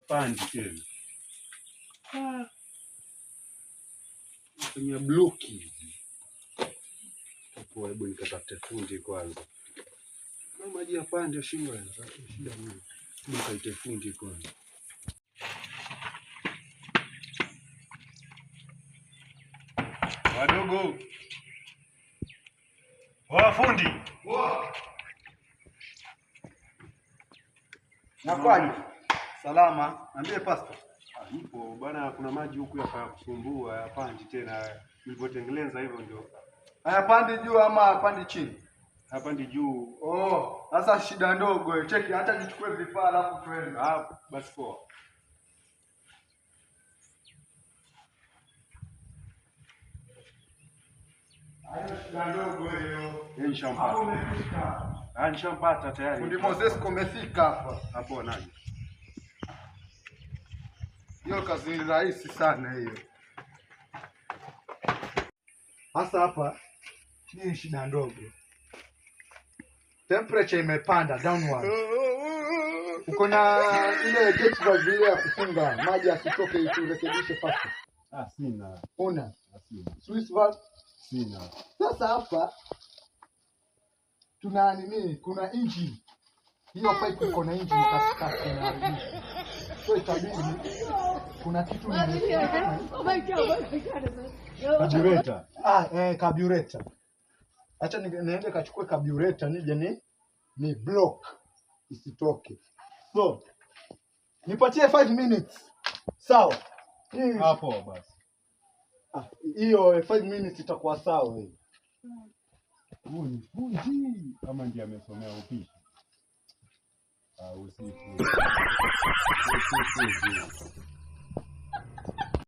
pandi tena. Kwenye bloki. Hapo hebu nikatafute fundi kwanza. Kama maji ya pande shingo ya shida nini? Nikaite fundi kwanza. Wadogo. Fundi. Nakwaje? Salama. Niambie pastor. Ipo bwana, kuna maji huku yakakusumbua, hayapandi tena. Nilipotengeneza hivyo ndio. Hayapandi juu ama hayapandi chini? Hayapandi juu. Oh, sasa shida ndogo. Cheki hata nichukue vifaa alafu twende. Basi poa. Hayo shida ndogo hiyo. Nishampata. Hapo umefika. Nishampata tayari. Fundi Moses umefika hapa. Hapo nani? Hiyo kazi ni rahisi sana hiyo. Hasa hapa ni shida ndogo. Temperature imepanda downward. Uko na ile gate valve ya kufunga maji asitoke ili turekebishe fast. Sina. Una? Sina. Swiss valve? Sina. Sasa hapa tuna nini? Kuna engine. Hiyo pipe iko na engine katikati inaharibika. So itabidi kuna kitu Carburetor. Carburetor. Acha niende kachukue carburetor nije ni block isitoke. So nipatie 5 minutes. Sawa. Hapo basi. Hiyo 5 minutes itakuwa sawa hiyo. Fundi kama ndiye amesomea upishi. Usiku.